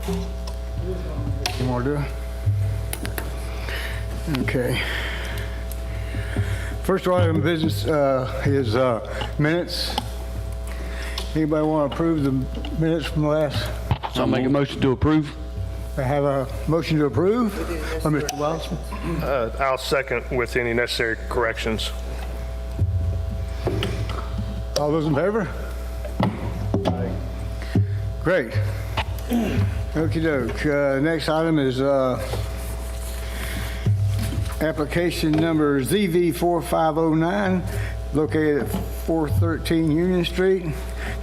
You want to do it? Okay. First order of business is minutes. Anybody want to approve the minutes from the last? I'll make a motion to approve. I have a motion to approve by Mr. Wilson. I'll second with any necessary corrections. All those in favor? Great. Okey doke. Next item is application number ZV4509, located at 413 Union Street.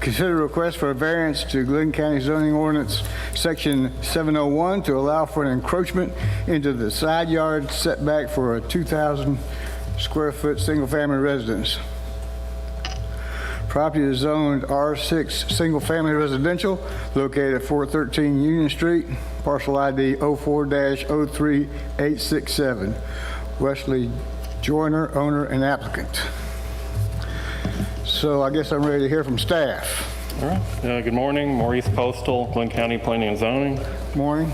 Consider request for a variance to Glynn County Zoning Ordinance Section 701 to allow for an encroachment into the side yard setback for a 2,000 square foot single-family residence. Property is zoned R6 single-family residential, located at 413 Union Street, parcel ID 04-03867. Wesley Joyner, owner and applicant. So I guess I'm ready to hear from staff. All right. Good morning. Maurice Postal, Glynn County Planning and Zoning. Morning.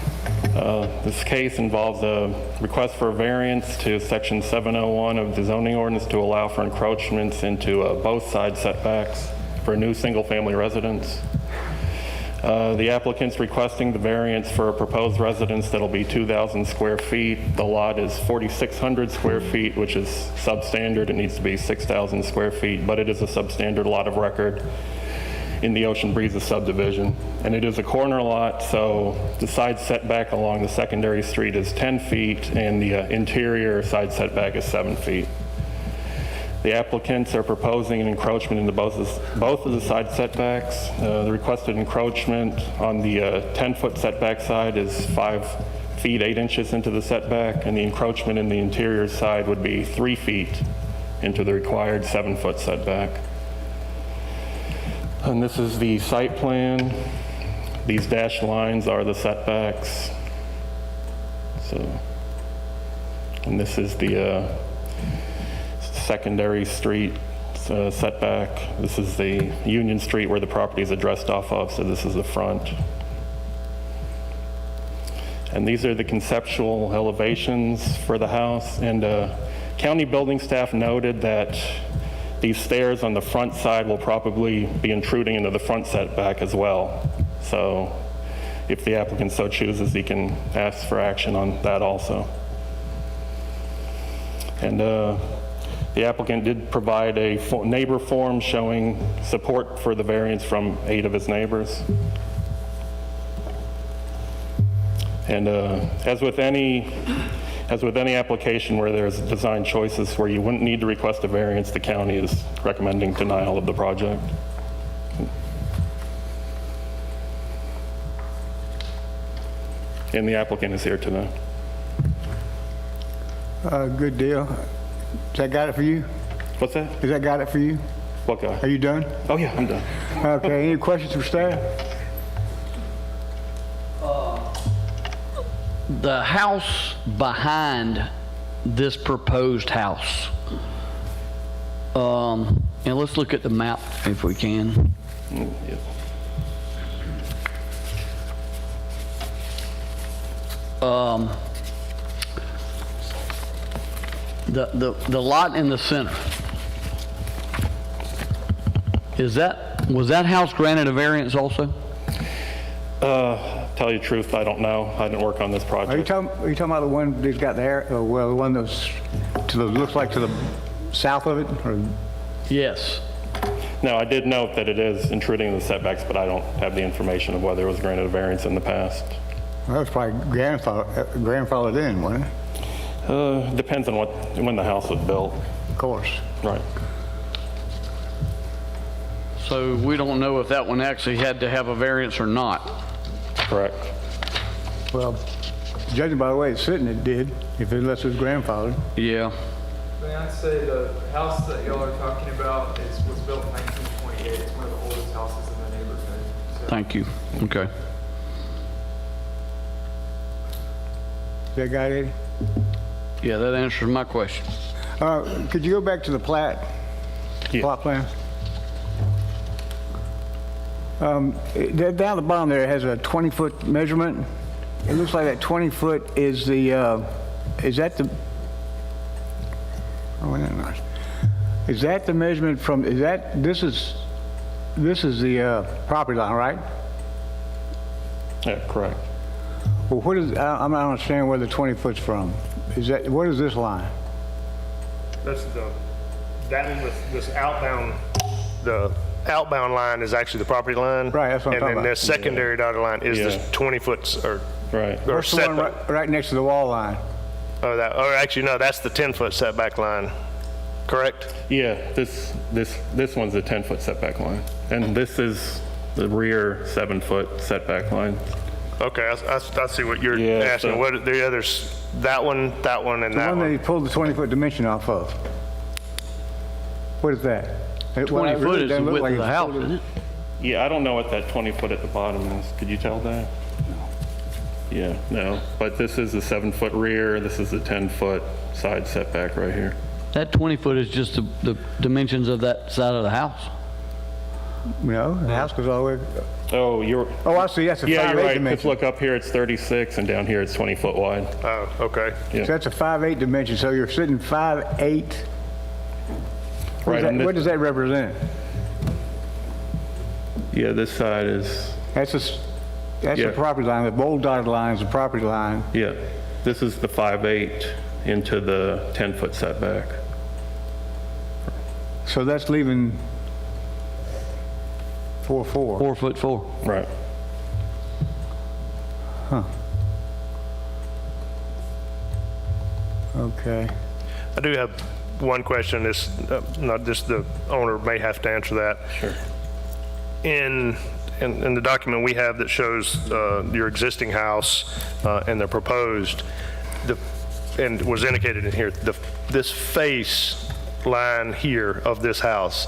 This case involves a request for a variance to Section 701 of the zoning ordinance to allow for encroachments into both side setbacks for a new single-family residence. The applicant's requesting the variance for a proposed residence that'll be 2,000 square feet. The lot is 4,600 square feet, which is substandard. It needs to be 6,000 square feet, but it is a substandard lot of record in the Ocean Breezes subdivision. And it is a corner lot, so the side setback along the secondary street is 10 feet, and the interior side setback is 7 feet. The applicants are proposing an encroachment into both of the side setbacks. The requested encroachment on the 10-foot setback side is 5 feet 8 inches into the setback, and the encroachment in the interior side would be 3 feet into the required 7-foot setback. And this is the site plan. These dashed lines are the setbacks. So, and this is the secondary street setback. This is the Union Street where the property is addressed off of, so this is the front. And these are the conceptual elevations for the house. And county building staff noted that these stairs on the front side will probably be intruding into the front setback as well. So if the applicant so chooses, he can ask for action on that also. And the applicant did provide a neighbor form showing support for the variance from 8 of his neighbors. And as with any application where there's design choices where you wouldn't need to request a variance, the county is recommending denial of the project. And the applicant is here today. Good deal. Has that got it for you? What's that? Has that got it for you? What guy? Are you done? Oh yeah, I'm done. Okay, any questions for staff? The house behind this proposed house. And let's look at the map if we can. Yeah. The lot in the center. Was that house granted a variance also? Tell you the truth, I don't know. I didn't work on this project. Are you talking about the one that's got the air, well, the one that's to the, looks like to the south of it? Or? Yes. No, I did note that it is intruding in the setbacks, but I don't have the information of whether it was granted a variance in the past. Well, it's probably grandfathered in, wasn't it? Depends on when the house was built. Of course. Right. So we don't know if that one actually had to have a variance or not. Correct. Well, judging by the way it's sitting, it did, unless it was grandfathered. Yeah. May I say the house that y'all are talking about was built in 1928. It's one of the oldest houses in the neighborhood. So Thank you. Okay. Is that got it? Yeah, that answers my question. Could you go back to the plat? Yeah. Plot plan? Down at the bottom there, it has a 20-foot measurement. It looks like that 20-foot is the, is that the, oh, no, no. Is that the measurement from, is that, this is the property line, right? Yeah, correct. Well, what is, I'm not understanding where the 20-foot's from. Is that, what is this line? That's this outbound, the outbound line is actually the property line. Right, that's what I'm talking And then about. the secondary dotted line is this Yeah. 20 foot or Right. What's the one setback. right next to the wall line? Or actually, no, that's the 10-foot setback line, correct? Yeah, this one's a 10-foot setback line. And this is the rear 7-foot setback line. Okay, I see what you're Yeah, asking. so- What are the others? That one, and The that one that one. he pulled the 20-foot dimension off of. What is that? 20 foot is the width of the house, isn't it? Yeah, I don't know what that 20-foot at the bottom is. Could you tell that? No. Yeah, no. But this is a 7-foot rear. This is a 10-foot side setback right here. That 20 foot is just the dimensions of that side of the house. No, the house goes all the way. Oh, you're... Oh, I see, that's a 5'8" Yeah, you're right, because dimension. look, up here it's 36, and down here it's 20 foot wide. Oh, okay. So that's a 5'8" dimension, so you're sitting 5'8". Right, and What does that represent? Yeah, this side is, That's the Yeah. property line, the bold dotted line is the property line. yeah, this is the 5'8" into the 10-foot setback. So that's leaving 4'4". 4'4". Right. Okay. I do have one question. This, not just the owner may have to answer that. Sure. In the document we have that shows your existing house and the proposed, and was indicated in here, this face line here of this house,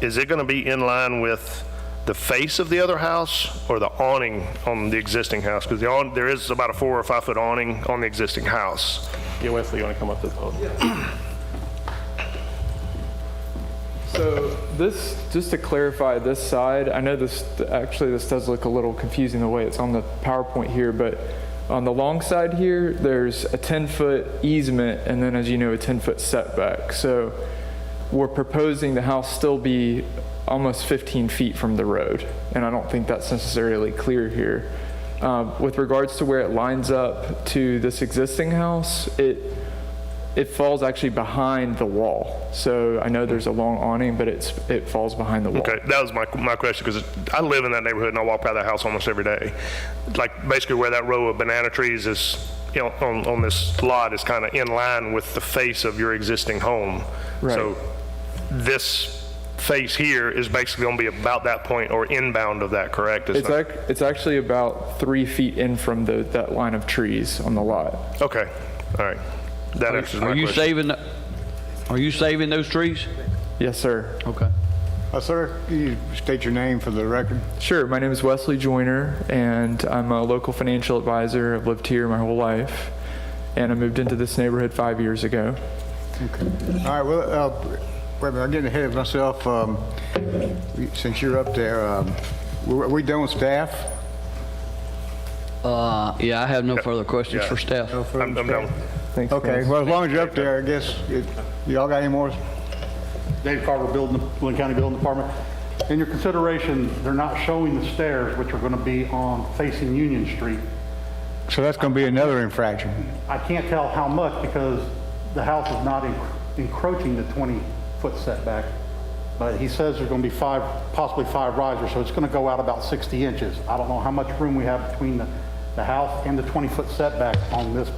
is it going to be in line with the face of the other house or the awning on the existing house? Because there is about a 4 or 5 foot awning on the existing house. Yeah, Wesley, you want to come up to the podium? So this, just to clarify this side, I know this does look a little confusing the way it's on the PowerPoint here, but on the long side here, there's a 10-foot easement and then, as you know, a 10-foot setback. So we're proposing the house still be almost 15 feet from the road, and I don't think that's necessarily clear here. With regards to where it lines up to this existing house, it falls actually behind the wall. So I know there's a long awning, but it falls behind the wall. Okay, that was my question, because I live in that neighborhood and I walk by that house almost every day. Like basically where that row of banana trees is, you know, on this lot is kind of in line with the face of your existing home. Right. So this face here is basically going to be about that point or inbound of that, correct? It's actually about 3 feet in from that line of trees on the lot. Okay, all right. That answers my question. Are you saving those trees? Yes, sir. Okay. Sir, can you state your name for the record? Sure. My name is Wesley Joyner, and I'm a local financial advisor. I've lived here my whole life, and I moved into this neighborhood 5 years ago. Okay. All right, well, wait a minute, I'm getting ahead of myself. Since you're up there, are we done with staff? Yeah, I have no further questions Yeah. for staff. No further I'm staff? done. Thanks. Okay, guys. well, as long as you're up there, I guess, y'all got any more? Dave Carver, Glynn County Building Department. In your consideration, they're not showing the stairs, which are going to be on facing Union Street. So that's going to be another infraction. I can't tell how much because the house is not encroaching the 20-foot setback, but he says there's going to be possibly five risers, so it's going to go out about 60 inches. I don't know how much room we have between the house and the 20-foot setback on this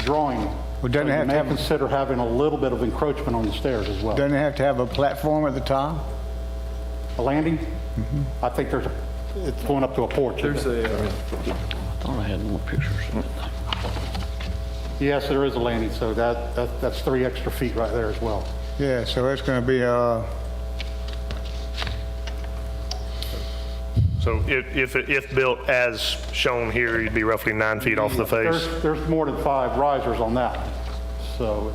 drawing. Well, doesn't it have to You have may consider having a little bit of encroachment on the stairs as well. Doesn't it have to have a platform at the top? A landing? I think it's going up to a porch. There's a I thought I had more pictures. Yes, there is a landing, so that's 3 extra feet right there as well. Yeah, so it's going to be, So if built as shown here, you'd be roughly 9 feet off the face. There's more than 5 risers on that. So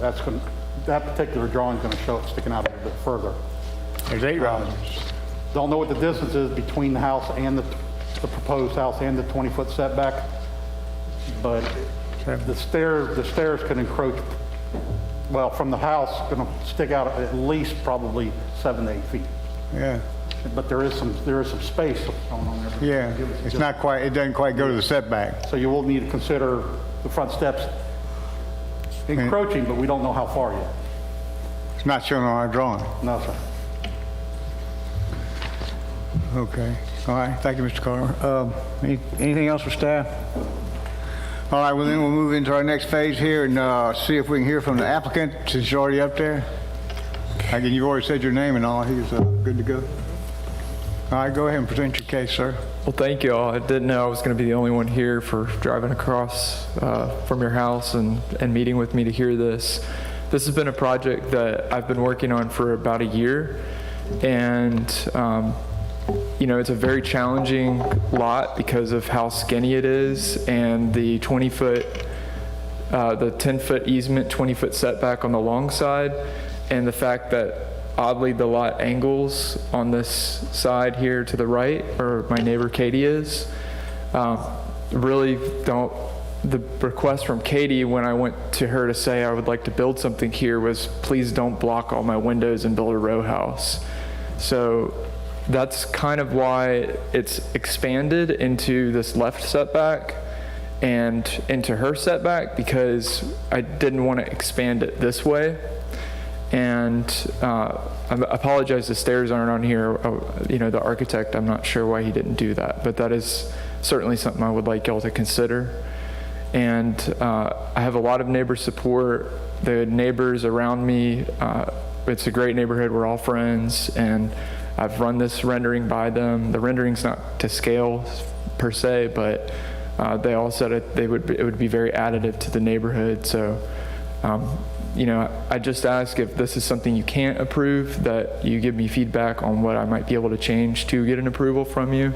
that particular drawing is going to show it sticking out a little bit further. there's 8 risers. Don't know what the distance is between the house and the proposed house and the 20-foot setback, but the stairs can encroach, well, from the house, going to stick out at least probably 7 to 8 feet. Yeah, But there is some space going on there. yeah. It's not quite, it doesn't quite go to the setback. So you will need to consider the front steps encroaching, but we don't know how far yet. It's not shown on our drawing. No, sir. Okay. All right. Thank you, Mr. Carter. Anything else for staff? All right. Well, then we'll move into our next phase here and see if we can hear from the applicant since you're already up there. Again, you've already said your name and all. He's good to go. All right. Go ahead and present your case, sir. Well, thank you all. I didn't know I was going to be the only one here for driving across from your house and meeting with me to hear this. This has been a project that I've been working on for about a year, and you know, it's a very challenging lot because of how skinny it is and the 20-foot, the 10-foot easement, 20-foot setback on the long side, and the fact that oddly the lot angles on this side here to the right, where my neighbor Katie is. Really don't, the request from Katie when I went to her to say I would like to build something here was, please don't block all my windows and build a row house. So that's kind of why it's expanded into this left setback and into her setback, because I didn't want to expand it this way. And I apologize, the stairs aren't on here. You know, the architect, I'm not sure why he didn't do that, but that is certainly something I would like y'all to consider. And I have a lot of neighbor support. The neighbors around me, it's a great neighborhood. We're all friends, and I've run this rendering by them. The rendering's not to scale per se, but they all said it would be very additive to the neighborhood. So, you know, I just ask if this is something you can't approve, that you give me feedback on what I might be able to change to get an approval from you.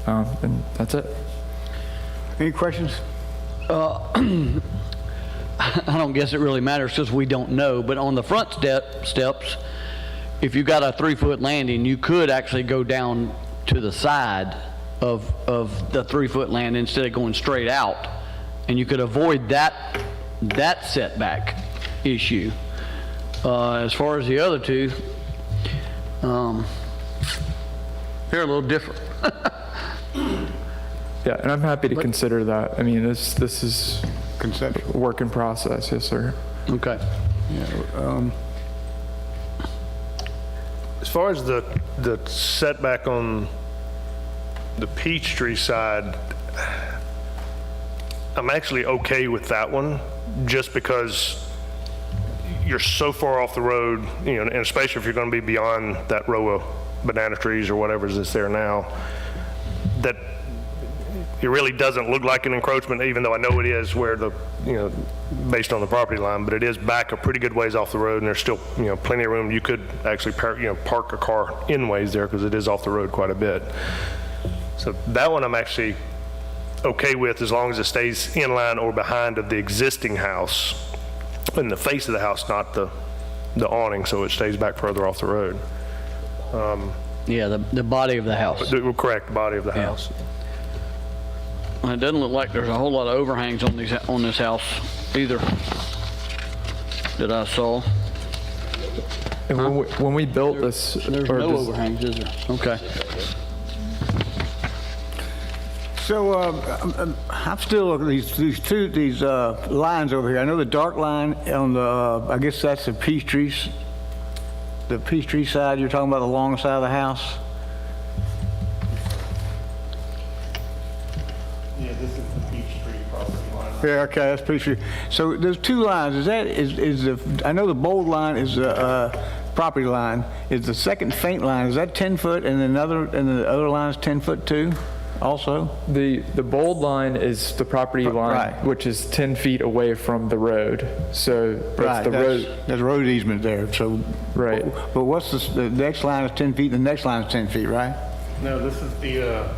And that's it. Any questions? I don't guess it really matters because we don't know, but on the front steps, if you got a 3-foot landing, you could actually go down to the side of the 3-foot landing instead of going straight out, and you could avoid that setback issue. As far as the other two, they're a little different. Yeah, and I'm happy to consider that. I mean, this is Conceptual. a work in process, yes, sir. Okay. As far as the setback on the Peachtree side, I'm actually okay with that one, just because you're so far off the road, you know, and especially if you're going to be beyond that row of banana trees or whatever is there now, that it really doesn't look like an encroachment, even though I know it is where the, you know, based on the property line, but it is back a pretty good ways off the road, and there's still, you know, plenty of room. You could actually park a car in ways there because it is off the road quite a bit. So that one I'm actually okay with, as long as it stays in line or behind of the existing house, in the face of the house, not the awning, so it stays back further off the road. Yeah, the body of the house. Correct, the body of the house. It doesn't look like there's a whole lot of overhangs on this house either that I saw. And when we built this, There's or no this- overhangs, is there? Okay. So I'm still looking at these lines over here. I know the dark line on the, I guess that's the Peachtree side. You're talking about the long side of the house? Yeah, this is the Peachtree property line. Yeah, okay, that's Peachtree. So there's two lines. Is the, I know the bold line is the property line. Is the second faint line, is that 10 foot and the other line is 10 foot too? Also? The bold line is the property line, right. which is 10 feet away from the road. So Right, that's the road. there's a road easement there, so. Right. But what's the next line is 10 feet, the next line is 10 feet, right? No, this is the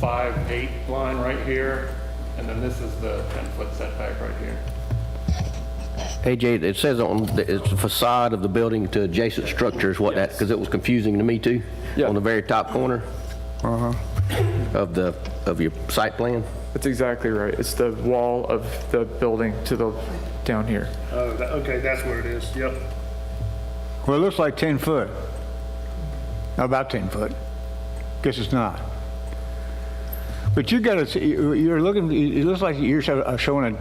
5-8 line right here, and then this is the 10-foot setback right here. AJ, it says on, it's the facade of the building to adjacent structures, what that, because it was confusing to me too. Yeah. On the very top corner of your site plan. That's exactly right. It's the wall of the building to the, down here. Oh, okay, that's what it is, yep. Well, it looks like 10 foot. About 10 foot. Guess it's not. But you got to, you're looking, it looks like you're showing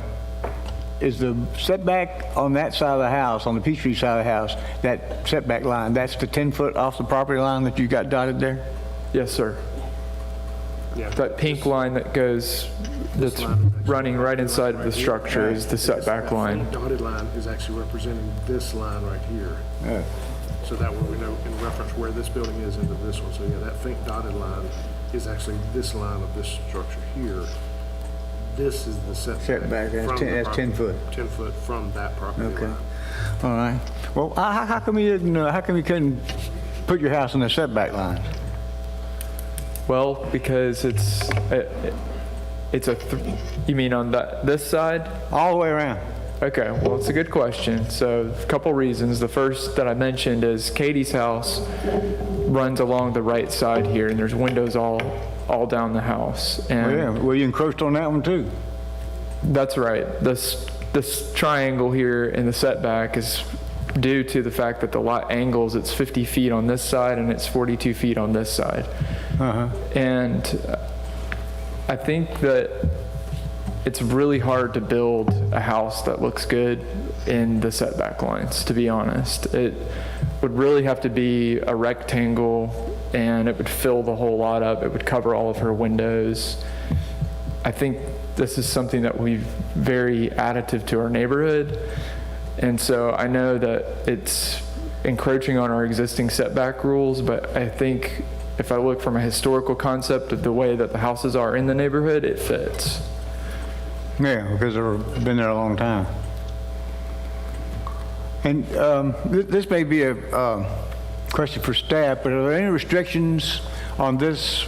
is the setback on that side of the house, on the Peachtree side of the house, that setback line, that's the 10 foot off the property line that you got dotted there? Yes, sir. Yeah. That pink line that goes, that's running right inside of the structure is the setback line. Dotted line is actually representing this line right here. Yeah. So that way we know in reference where this building is into this one. So yeah, that faint dotted line is actually this line of this structure here. This is the setback. Setback, from the that's 10 property- foot. 10 foot from that property Okay. line. All right. Well, how come you didn't, how come you couldn't put your house in the setback line? Well, because it's you mean on this side? All the way around? Okay, well, it's a good question. So a couple reasons. The first that I mentioned is Katie's house runs along the right side here, and there's windows all down the house. And Well, yeah, well, you encroached on that one too. that's right. This triangle here in the setback is due to the fact that the lot angles. It's 50 feet on this side and it's 42 feet on this side. And I think that it's really hard to build a house that looks good in the setback lines, to be honest. It would really have to be a rectangle and it would fill the whole lot up. It would cover all of her windows. I think this is something that would be very additive to our neighborhood. And so I know that it's encroaching on our existing setback rules, but I think if I look from a historical concept of the way that the houses are in the neighborhood, it fits. Yeah, because they've been there a long time. And this may be a question for staff, but are there any restrictions on this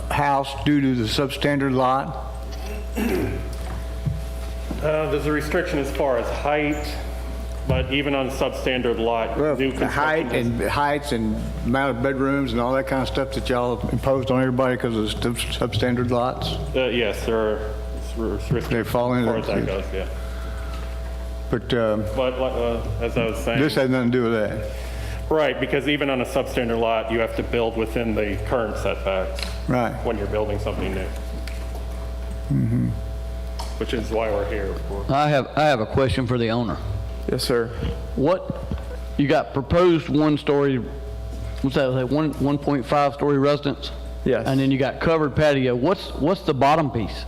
house due to the substandard lot? There's a restriction as far as height, but even on a substandard lot, Well, new the height construction and heights and amount of bedrooms and all that kind of stuff that y'all imposed on everybody because of the substandard lots? yes, there are restrictions They fall as into far as that goes, yeah. But But as I was saying, this has nothing to do with that. right, because even on a substandard lot, you have to build within the current setbacks Right. when you're building something new. Which is why we're here. I have a question for the owner. Yes, sir. What, you got proposed one-story, what's that, like 1.5 story residence? Yes. And then you got covered patio. What's the bottom piece?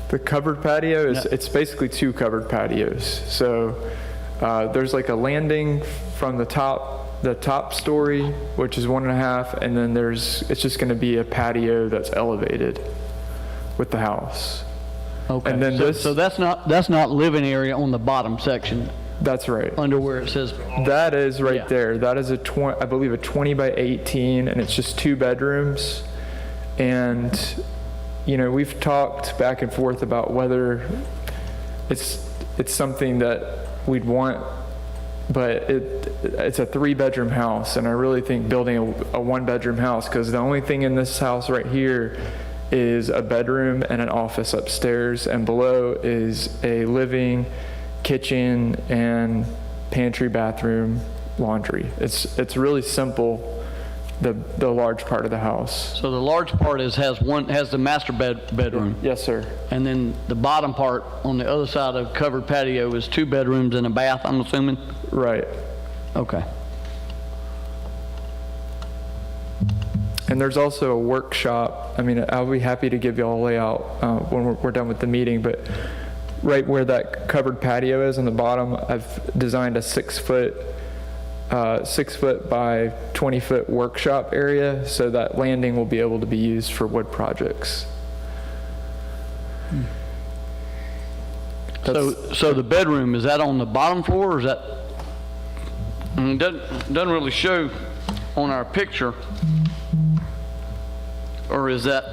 The covered patio is, Yeah. it's basically two covered patios. So there's like a landing from the top story, which is 1.5, and then it's just gonna be a patio that's elevated with the house. Okay. And then So that's not living area on the bottom section That's right. under where it says. That is right Yeah. there. That is I believe a 20 by 18, and it's just 2 bedrooms. And, you know, we've talked back and forth about whether it's something that we'd want, but it's a 3-bedroom house, and I really think building a 1-bedroom house, because the only thing in this house right here is a bedroom and an office upstairs, and below is a living, kitchen, and pantry, bathroom, laundry. It's really simple, the large part of the house. So the large part has the master bedroom. Yes, sir. And then the bottom part on the other side of covered patio is 2 bedrooms and a bath, I'm assuming? Right. Okay. And there's also a workshop. I mean, I'll be happy to give you all a layout when we're done with the meeting, but right where that covered patio is on the bottom, I've designed a 6 foot by 20 foot workshop area, so that landing will be able to be used for wood projects. So the bedroom, is that on the bottom floor, or is that, I mean, it doesn't really show on our picture, or is that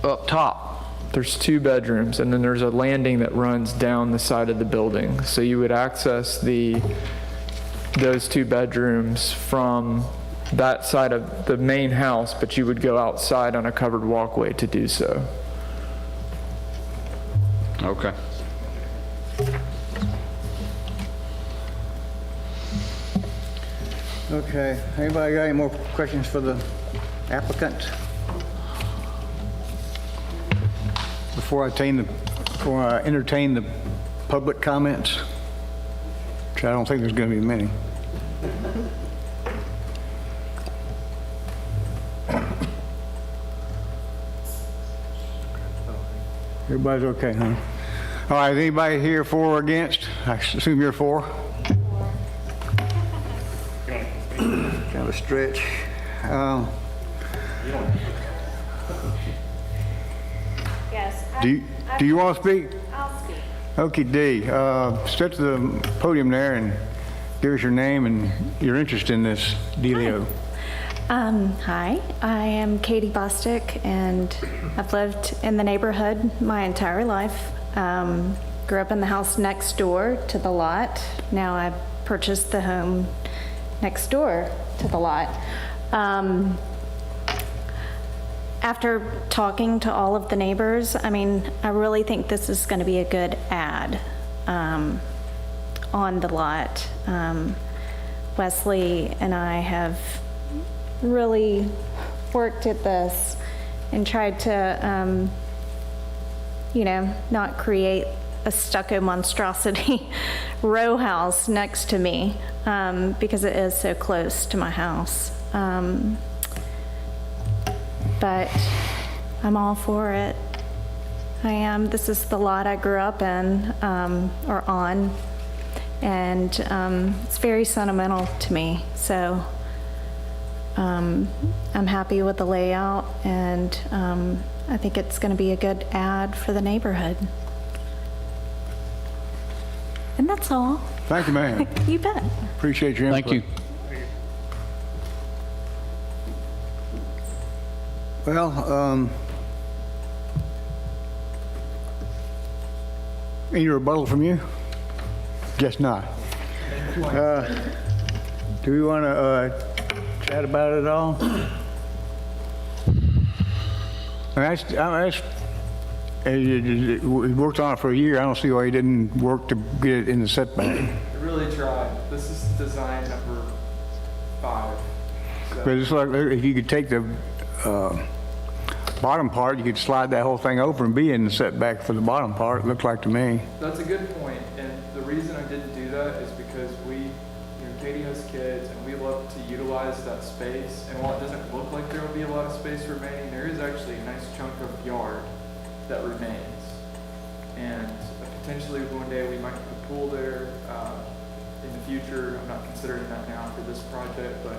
up top? there's 2 bedrooms, and then there's a landing that runs down the side of the building. So you would access those 2 bedrooms from that side of the main house, but you would go outside on a covered walkway to do so. Okay. Okay, anybody got any more questions for the applicant? Before I entertain the public comments, which I don't think there's going to be many. Everybody's okay, huh? All right, anybody here for or against? I assume you're for? Kind of a stretch. Yes. Do you want to speak? I'll speak. Okay, D. Step to the podium there and give us your name and your interest in this dealio. Hi, I am Katie Bostick, and I've lived in the neighborhood my entire life. Grew up in the house next door to the lot. Now I purchased the home next door to the lot. After talking to all of the neighbors, I mean, I really think this is going to be a good ad on the lot. Wesley and I have really worked at this and tried to, not create a stucco monstrosity row house next to me because it is so close to my house. But I'm all for it. I am. This is the lot I grew up in or on, and it's very sentimental to me. So I'm happy with the layout, and I think it's going to be a good ad for the neighborhood. And that's all. Thank you, ma'am. You bet. Appreciate your input. Thank you. Well, any rebuttal from you? Guess not. Do we want to chat about it at all? He worked on it for a year. I don't see why he didn't work to get it in the setback. I really tried. This is design number 5. But it's like, if you could take the bottom part, you could slide that whole thing over and be in the setback for the bottom part, it looked like to me. That's a good point, and the reason I didn't do that is because Katie has kids, and we love to utilize that space, and while it doesn't look like there will be a lot of space remaining, there is actually a nice chunk of yard that remains. And potentially one day we might put a pool there in the future. I'm not considering that now for this project, but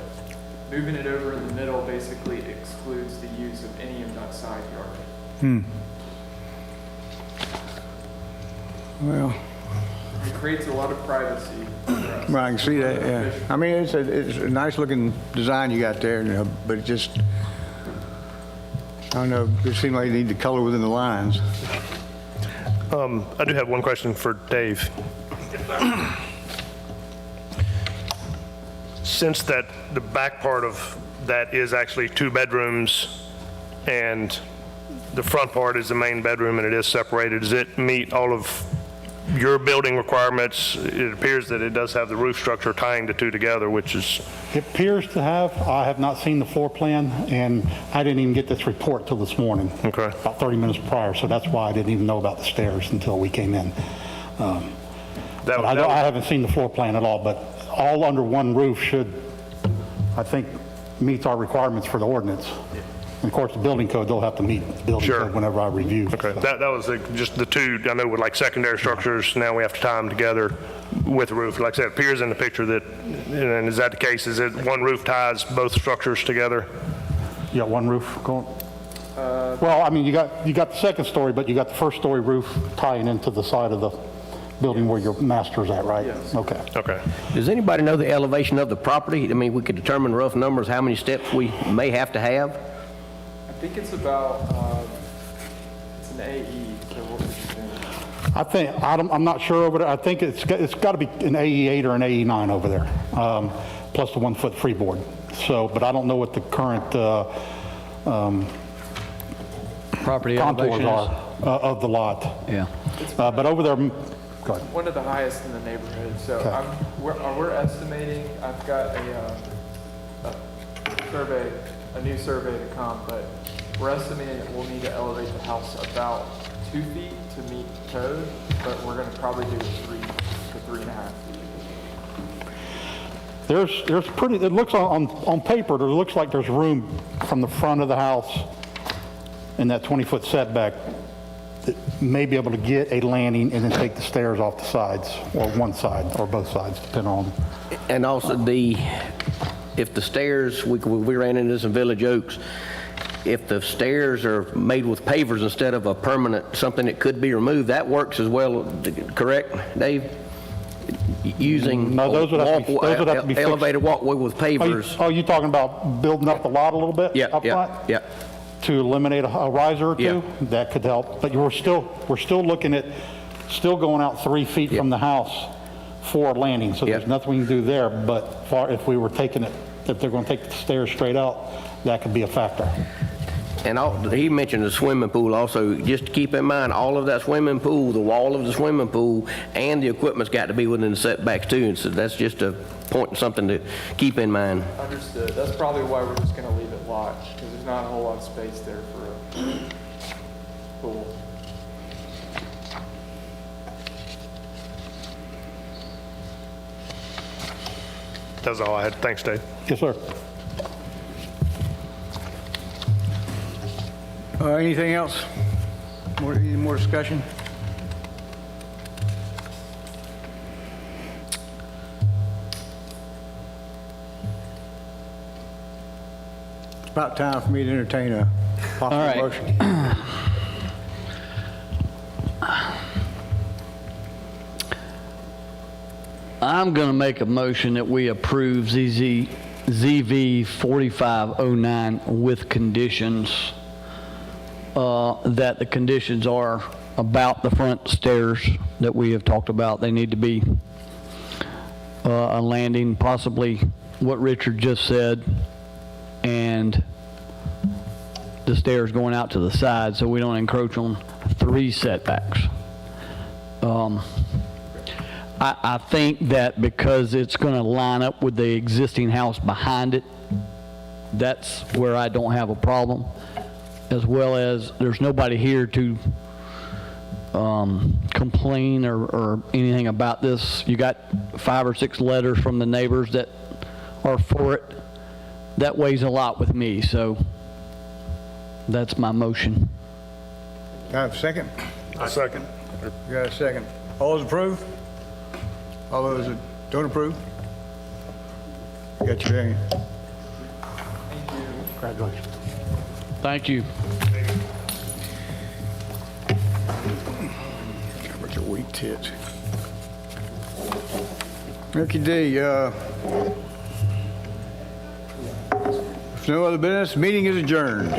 moving it over in the middle basically excludes the use of any of that side yard. Well, It creates a lot of privacy for us. I can see that, yeah. I mean, it's a nice looking design you got there, but it just, I don't know, it seemed like you need the color within the lines. I do have one question for Dave. Since the back part of that is actually 2 bedrooms and the front part is the main bedroom and it is separated, does it meet all of your building requirements? It appears that it does have the roof structure tying the 2 together, which is... It appears to have. I have not seen the floor plan, and I didn't even get this report till this morning. Okay. About 30 minutes prior, so that's why I didn't even know about the stairs until we came in. But I haven't seen the floor plan at all, but all under one roof should, I think, meets our requirements for the ordinance. And of course, the building code, they'll have to meet the building Sure. code whenever I review. Okay, So. that was just the 2, I know with like secondary structures, now we have to tie them together with the roof. Like I said, it appears in the picture that, and is that the case? Is it one roof ties both structures together? You got one roof going? Well, I mean, you got the second story, but you got the first story roof tying into the side of the building where your master's at, right? Yes. Okay. Okay. Does anybody know the elevation of the property? I mean, we could determine rough numbers, how many steps we may have to have? I think it's about It's an AE, so what would you think? I think, I'm not sure over there, I think it's got to be an AE8 or an AE9 over there, plus the 1-foot freeboard. So, but I don't know what the current Property contours elevation are is? of the lot. Yeah. But over there, go ahead. One of the highest in the neighborhood, so Okay. we're estimating, I've got a survey, a new survey to come, but we're estimating that we'll need to elevate the house about 2 feet to meet code, but we're gonna probably do 3 to 3.5 feet. There's pretty, it looks on paper, there looks like there's room from the front of the house in that 20-foot setback that may be able to get a landing and then take the stairs off the sides, or one side, or both sides, depending on. And also if the stairs, we ran into this in Village Oaks, if the stairs are made with pavers instead of a permanent, something that could be removed, that works as well, correct, Dave? Using No, those would have to be fixed. elevated walkway with pavers. Oh, you talking about building up the lot a little bit? Yeah, up yeah, front? yeah. To eliminate a riser or two? Yeah. That could help, but we're still looking at, still going out 3 feet from the house for a landing, so there's Yeah. nothing we can do there, but if we were taking it, if they're going to take the stairs straight out, that could be a factor. And he mentioned the swimming pool also. Just keep in mind, all of that swimming pool, the wall of the swimming pool, and the equipment's got to be within the setbacks too. And so that's just a point, something to keep in mind. Understood, that's probably why we're just gonna leave it lodged, because there's not a whole lot of space there for a pool. That's all I had. Thanks, Dave. Yes, sir. Anything else? Any more discussion? It's about time for me to entertain a All right. possible motion. I'm going to make a motion that we approve ZV 4509 with conditions, that the conditions are about the front stairs that we have talked about. They need to be a landing, possibly what Richard just said, and the stairs going out to the side so we don't encroach on 3 setbacks. I think that because it's going to line up with the existing house behind it, that's where I don't have a problem, as well as there's nobody here to complain or anything about this. You got 5 or 6 letters from the neighbors that are for it. That weighs a lot with me, so that's my motion. I have a second? A second. You got a second. All those approve? All those that don't approve? You got your variance. Congratulations. Thank you. Covered your weak tits. Okay, D, if no other business, meeting is adjourned.